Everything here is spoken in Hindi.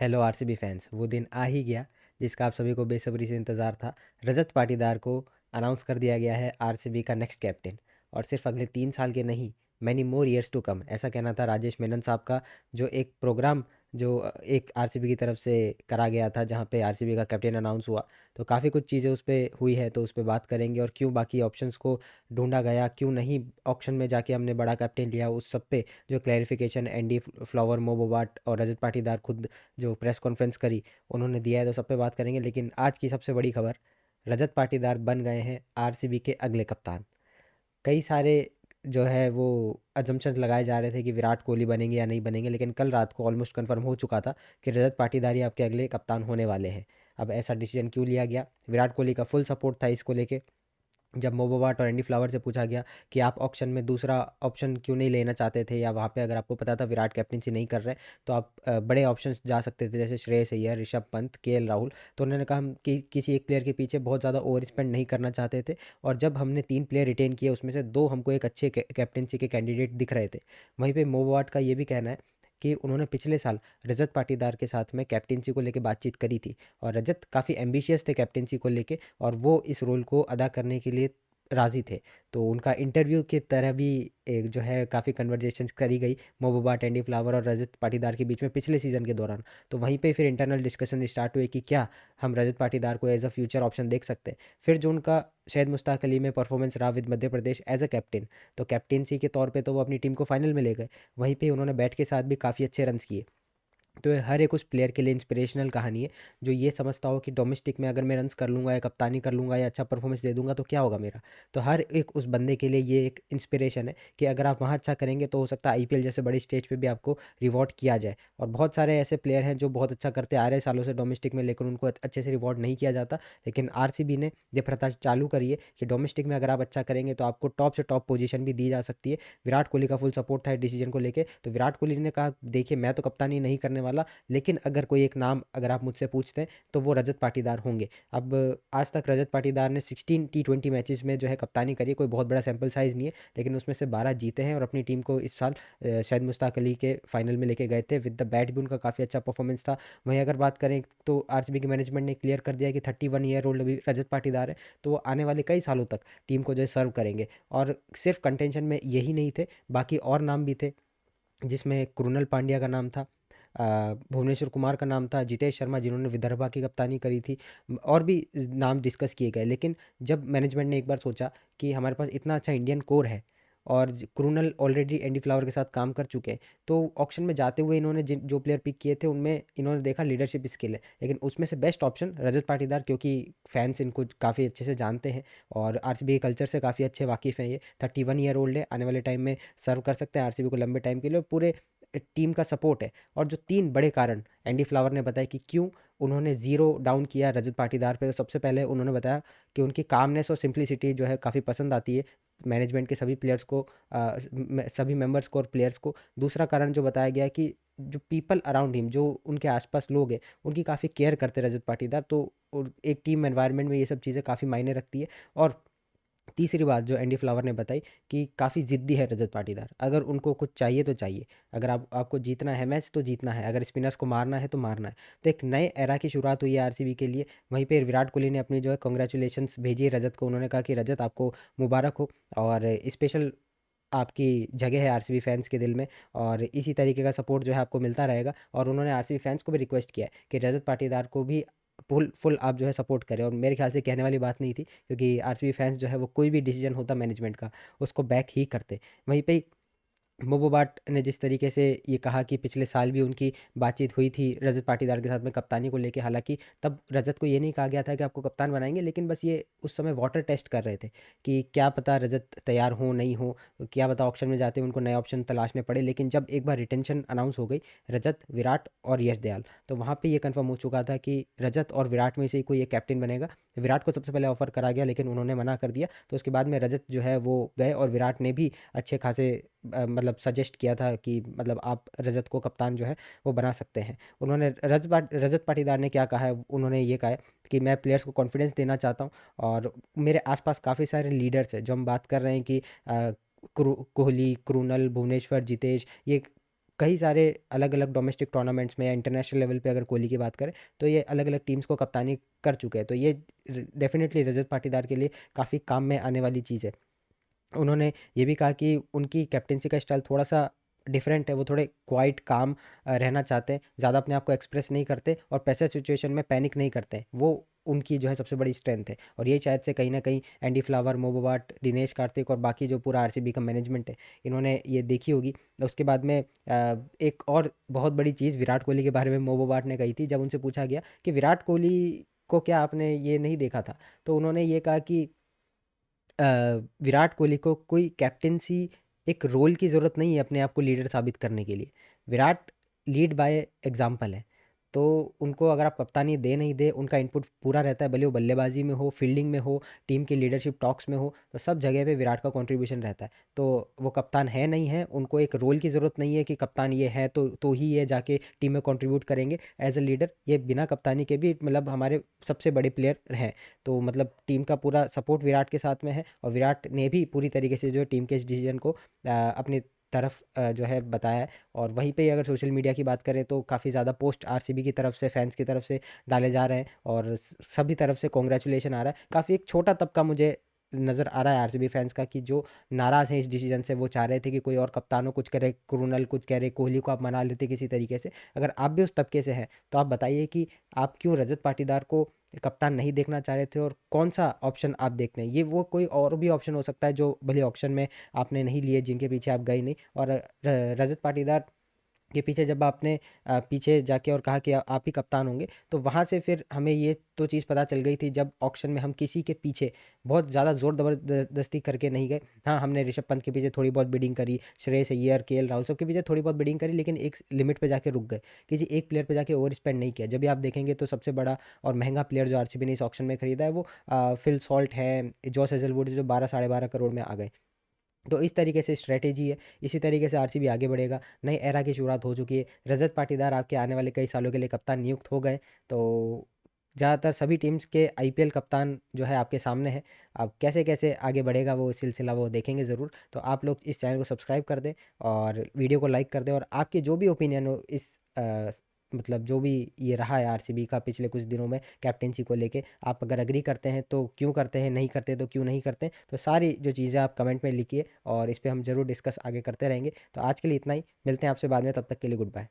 हेलो आरसीबी फैंस, वो दिन आ ही गया जिसका आप सभी को बेसब्री से इंतज़ार था। रजत पाटीदार को अनाउंस कर दिया गया है आरसीबी का नेक्स्ट कैप्टन, और सिर्फ अगले 3 साल के नहीं, many more years to come, ऐसा कहना था राजेश मेनन साहब का। जो एक प्रोग्राम जो एक आरसीबी की तरफ से करा गया था, जहाँ पे आरसीबी का कैप्टन अनाउंस हुआ, तो काफ़ी कुछ चीज़ें उस पे हुई है, तो उस पे बात करेंगे। और क्यों बाकी ऑप्शंस को ढूंढा गया, क्यों नहीं ऑक्शन में जाके हमने बड़ा कैप्टन लिया, उस सब पे जो क्लैरिफिकेशन एंडी फ्लावर, मोबोबाट और रजत पाटीदार खुद जो प्रेस कॉन्फ्रेंस करी उन्होंने दिया है, तो सब पे बात करेंगे। लेकिन आज की सबसे बड़ी खबर, रजत पाटीदार बन गए हैं आरसीबी के अगले कप्तान। कई सारे जो है वो अजम्पशन लगाए जा रहे थे कि विराट कोहली बनेंगे या नहीं बनेंगे, लेकिन कल रात को ऑलमोस्ट कंफर्म हो चुका था कि रजत पाटीदार ही आपके अगले कप्तान होने वाले हैं। अब ऐसा डिसीजन क्यों लिया गया? विराट कोहली का फुल सपोर्ट था इसको लेके। जब मोबोवाट और एंडी फ्लावर से पूछा गया कि आप ऑक्शन में दूसरा ऑप्शन क्यों नहीं लेना चाहते थे, या वहाँ पे अगर आपको पता था विराट कैप्टनसी नहीं कर रहे, तो आप बड़े ऑप्शंस जा सकते थे जैसे श्रेयस अय्यर, ऋषभ पंत, केएल राहुल। तो उन्होंने कहा हम कि किसी एक प्लेयर के पीछे बहुत ज़्यादा ओवर स्पेंड नहीं करना चाहते थे, और जब हमने 3 प्लेयर रिटेन किए उसमें से 2 हमको एक अच्छे कैप्टनसी के कैंडिडेट दिख रहे थे। वहीं पे मोबोवाट का ये भी कहना है कि उन्होंने पिछले साल रजत पाटीदार के साथ में कैप्टनसी को लेकर बातचीत करी थी, और रजत काफ़ी एम्बिशियस थे कैप्टनसी को लेके, और वो इस रोल को अदा करने के लिए राज़ी थे। तो उनका इंटरव्यू की तरह भी एक जो है काफ़ी कन्वर्जेशंस करी गई मोबोबा, टेंडी फ्लावर और रजत पाटीदार के बीच में पिछले सीज़न के दौरान। तो वहीं पे फिर इंटरनल डिस्कशन स्टार्ट हुए कि क्या हम रजत पाटीदार को एज अ फ्यूचर ऑप्शन देख सकते हैं। फिर जो उनका शायद मुश्ताक अली में परफॉर्मेंस रहा with Madhya Pradesh as a captain, तो कैप्टेंसी के तौर पे तो वो अपनी टीम को फाइनल में ले गए। वहीं पे उन्होंने बैट के साथ भी काफ़ी अच्छे रन्स किए। तो ये हर एक उस प्लेयर के लिए इंस्पिरेशनल कहानी है जो ये समझता हो कि डोमेस्टिक में अगर मैं रन्स कर लूँगा या कप्तानी कर लूँगा या अच्छा परफॉर्मेंस दे दूंगा तो क्या होगा मेरा। तो हर एक उस बंदे के लिए ये एक इंस्पिरेशन है कि अगर आप वहाँ अच्छा करेंगे तो हो सकता है आईपीएल जैसे बड़ी स्टेज पे भी आपको रिवॉर्ड किया जाए। और बहुत सारे ऐसे प्लेयर हैं जो बहुत अच्छा करते आ रहे हैं सालों से डोमेस्टिक में, लेकिन उनको अच्छे से रिवॉर्ड नहीं किया जाता। लेकिन आरसीबी ने ये प्रथा चालू करी है कि डोमेस्टिक में अगर आप अच्छा करेंगे तो आपको टॉप से टॉप पोजीशन भी दी जा सकती है। विराट कोहली का फुल सपोर्ट था इस डिसीजन को लेके, तो विराट कोहली ने कहा देखिए मैं तो कप्तानी नहीं करने वाला, लेकिन अगर कोई एक नाम अगर आप मुझसे पूछते हैं तो वो रजत पाटीदार होंगे। अब आज तक रजत पाटीदार ने 16 T20 मैचेस में जो है कप्तानी करी है, कोई बहुत बड़ा सैंपल साइज़ नहीं है, लेकिन उसमें से 12 जीते हैं और अपनी टीम को इस साल शायद मुश्ताक अली के फाइनल में लेके गए थे। विद द बैट भी उनका काफ़ी अच्छा परफॉर्मेंस था। वहीं अगर बात करें तो आरसीबी की मैनेजमेंट ने क्लियर कर दिया कि 31 ईयर ओल्ड अभी रजत पाटीदार है, तो वो आने वाले कई सालों तक टीम को जो है सर्व करेंगे। और सिर्फ कंटेंशन में यही नहीं थे, बाकी और नाम भी थे, जिसमें कृणाल पांड्या का नाम था, भुवनेश्वर कुमार का नाम था, जितेश शर्मा जिन्होंने विदर्भा की कप्तानी करी थी, और भी नाम डिस्कस किए गए। लेकिन जब मैनेजमेंट ने एक बार सोचा कि हमारे पास इतना अच्छा इंडियन कोर है और कृणाल ऑलरेडी एंडी फ्लावर के साथ काम कर चुके हैं, तो ऑक्शन में जाते हुए इन्होंने जिन जो प्लेयर पिक किए थे उनमें इन्होंने देखा लीडरशिप स्किल है, लेकिन उसमें से बेस्ट ऑप्शन रजत पाटीदार, क्योंकि फैंस इनको काफ़ी अच्छे से जानते हैं और आरसीबी के कल्चर से काफ़ी अच्छे वाकिफ़ हैं। ये 31 ईयर ओल्ड है, आने वाले टाइम में सर्व कर सकते हैं आरसीबी को लंबे टाइम के लिए, और पूरे टीम का सपोर्ट है। और जो 3 बड़े कारण एंडी फ्लावर ने बताया कि क्यों उन्होंने ज़ीरो डाउन किया रजत पाटीदार पे, तो सबसे पहले उन्होंने बताया कि उनकी कामनेस और सिंप्लिसिटी जो है काफ़ी पसंद आती है मैनेजमेंट के सभी प्लेयर्स को, सभी मेंबर्स को और प्लेयर्स को। दूसरा कारण जो बताया गया है कि जो पीपल अराउंड हिम, जो उनके आसपास लोग हैं, उनकी काफ़ी केयर करते रजत पाटीदार, तो एक टीम एनवायरनमेंट में ये सब चीज़ें काफ़ी मायने रखती है। और तीसरी बात जो एंडी फ्लावर ने बताई कि काफ़ी ज़िद्दी है रजत पाटीदार, अगर उनको कुछ चाहिए तो चाहिए। अगर आपको जीतना है मैच तो जीतना है, अगर स्पिनर्स को मारना है तो मारना है। तो एक नए एरा की शुरुआत हुई है आरसीबी के लिए। वहीं पे विराट कोहली ने अपनी जो है कॉन्ग्रेचुलेशंस भेजी है रजत को। उन्होंने कहा कि रजत आपको मुबारक हो, और स्पेशल आपकी जगह है आरसीबी फैंस के दिल में, और इसी तरीके का सपोर्ट जो है आपको मिलता रहेगा। और उन्होंने आरसीबी फैंस को भी रिक्वेस्ट किया है कि रजत पाटीदार को भी फुल फुल आप जो है सपोर्ट करें, और मेरे ख्याल से कहने वाली बात नहीं थी, क्योंकि आरसीबी फैंस जो है वो कोई भी डिसीजन होता मैनेजमेंट का उसको बैक ही करते। वहीं पे मोबोबाट ने जिस तरीके से ये कहा कि पिछले साल भी उनकी बातचीत हुई थी रजत पाटीदार के साथ में कप्तानी को लेके, हालांकि तब रजत को ये नहीं कहा गया था कि आपको कप्तान बनाएंगे, लेकिन बस ये उस समय वाटर टेस्ट कर रहे थे कि क्या पता रजत तैयार हो नहीं हो, क्या पता ऑप्शन में जाते उनको नए ऑप्शन तलाशने पड़े। लेकिन जब एक बार रिटेंशन अनाउंस हो गई रजत, विराट और यश दयाल, तो वहाँ पर ये कन्फर्म हो चुका था कि रजत और विराट में से ही कोई एक कैप्टन बनेगा। विराट को सबसे पहले ऑफर करा गया लेकिन उन्होंने मना कर दिया, तो उसके बाद में रजत जो है वो गए, और विराट ने भी अच्छे खासे मतलब सजेस्ट किया था कि मतलब आप रजत को कप्तान जो है वो बना सकते हैं। उन्होंने रजत पाटीदार ने क्या कहा है, उन्होंने ये कहा है कि मैं प्लेयर्स को कॉन्फिडेंस देना चाहता हूँ, और मेरे आसपास काफ़ी सारे लीडर्स हैं। जो हम बात कर रहे हैं कि कोहली, कृणाल, भुवनेश्वर, जितेश, ये कई सारे अलग अलग डोमेस्टिक टूर्नामेंट्स में या इंटरनेशनल लेवल पे अगर कोहली की बात करें तो ये अलग अलग टीम्स को कप्तानी कर चुके हैं, तो ये डेफिनेटली रजत पाटीदार के लिए काफ़ी काम में आने वाली चीज़ है। उन्होंने ये भी कहा कि उनकी कैप्टेंसी का स्टाइल थोड़ा सा डिफरेंट है, वो थोड़े क्वाइट काम रहना चाहते हैं, ज़्यादा अपने आप को एक्सप्रेस नहीं करते और प्रेशर सिचुएशन में पैनिक नहीं करते हैं। वो उनकी जो है सबसे बड़ी स्ट्रेंथ है, और यही शायद से कहीं ना कहीं एंडी फ्लावर, मोबोबाट, दिनेश कार्तिक और बाकी जो पूरा आरसीबी का मैनेजमेंट है, इन्होंने ये देखी होगी। उसके बाद में एक और बहुत बड़ी चीज़ विराट कोहली के बारे में मोबोबाट ने कही थी, जब उनसे पूछा गया कि विराट कोहली को क्या आपने ये नहीं देखा था, तो उन्होंने ये कहा कि अ, विराट कोहली को कोई कैप्टेंसी एक रोल की ज़रूरत नहीं है अपने आप को लीडर साबित करने के लिए। विराट लीड बाय एग्जाम्पल है। तो उनको अगर आप कप्तानी दे नहीं दे, उनका इनपुट पूरा रहता है, भले वो बल्लेबाजी में हो, फील्डिंग में हो, टीम की लीडरशिप टॉक्स में हो, तो सब जगह पे विराट का कंट्रीब्यूशन रहता है। तो वो कप्तान है नहीं है, उनको एक रोल की ज़रूरत नहीं है कि कप्तान ये है तो ही ये जाके टीम में कंट्रीब्यूट करेंगे। एज अ लीडर ये बिना कप्तानी के भी मतलब हमारे सबसे बड़े प्लेयर हैं। तो मतलब टीम का पूरा सपोर्ट विराट के साथ में है, और विराट ने भी पूरी तरीके से जो है टीम के इस डिसीजन को अपनी तरफ जो है बताया है। और वहीं पे अगर सोशल मीडिया की बात करें तो काफ़ी ज़्यादा पोस्ट आरसीबी की तरफ से, फैंस की तरफ से डाले जा रहे हैं, और सभी तरफ से कॉन्ग्रेचुलेशन आ रहा है। काफ़ी एक छोटा तबका मुझे नज़र आ रहा है आरसीबी फैंस का, कि जो नाराज़ हैं इस डिसीजन से, वो चाह रहे थे कि कोई और कप्तान हो, कुछ करे, क्रूनल कुछ कह रहे, कोहली को आप मना लेते किसी तरीके से। अगर आप भी उस तबके से हैं तो आप बताइए कि आप क्यों रजत पाटीदार को कप्तान नहीं देखना चाह रहे थे, और कौन सा ऑप्शन आप देखते हैं? ये वो कोई और भी ऑप्शन हो सकता है जो भले ऑप्शन में आपने नहीं लिए, जिनके पीछे आप गए नहीं। और रजत पाटीदार के पीछे जब आपने पीछे जाके और कहा कि आप ही कप्तान होंगे, तो वहाँ से फिर हमें ये तो चीज़ पता चल गई थी, जब ऑक्शन में हम किसी के पीछे बहुत ज़्यादा ज़ोर ज़बरदस्ती करके नहीं गए। हाँ, हमने ऋषभ पंत के पीछे थोड़ी बहुत बिडिंग करी, श्रेयस अय्यर, केएल राहुल सबके पीछे थोड़ी बहुत बिडिंग करी, लेकिन एक लिमिट पे जाके रुक गए। किसी एक प्लेयर पे जाके ओवर स्पेंड नहीं किया। जब भी आप देखेंगे तो सबसे बड़ा और महंगा प्लेयर जो आरसीबी ने इस ऑक्शन में खरीदा है वो फिल सॉल्ट है, जॉस हेजलवुड, जो 12 साढ़े 12 करोड़ में आ गए। तो इस तरीके से स्ट्रैटेजी है, इसी तरीके से आरसीबी आगे बढ़ेगा। नई एरा की शुरुआत हो चुकी है। रजत पाटीदार आपके आने वाले कई सालों के लिए कप्तान नियुक्त हो गए। तो ज़्यादातर सभी टीम्स के आईपीएल कप्तान जो है आपके सामने है। अब कैसे कैसे आगे बढ़ेगा वो सिलसिला, वो देखेंगे ज़रूर। तो आप लोग इस चैनल को सब्सक्राइब कर दें और वीडियो को लाइक कर दें, और आपके जो भी ओपिनियन हो इस मतलब जो भी ये रहा है आरसीबी का पिछले कुछ दिनों में कैप्टेंसी को लेके, आप अगर एग्री करते हैं तो क्यों करते हैं, नहीं करते तो क्यों नहीं करते, तो सारी जो चीज़ें आप कमेंट में लिखिए, और इस पे हम ज़रूर डिस्कस आगे करते रहेंगे। तो आज के लिए इतना ही, मिलते हैं आपसे बाद में, तब तक के लिए गुड बाय।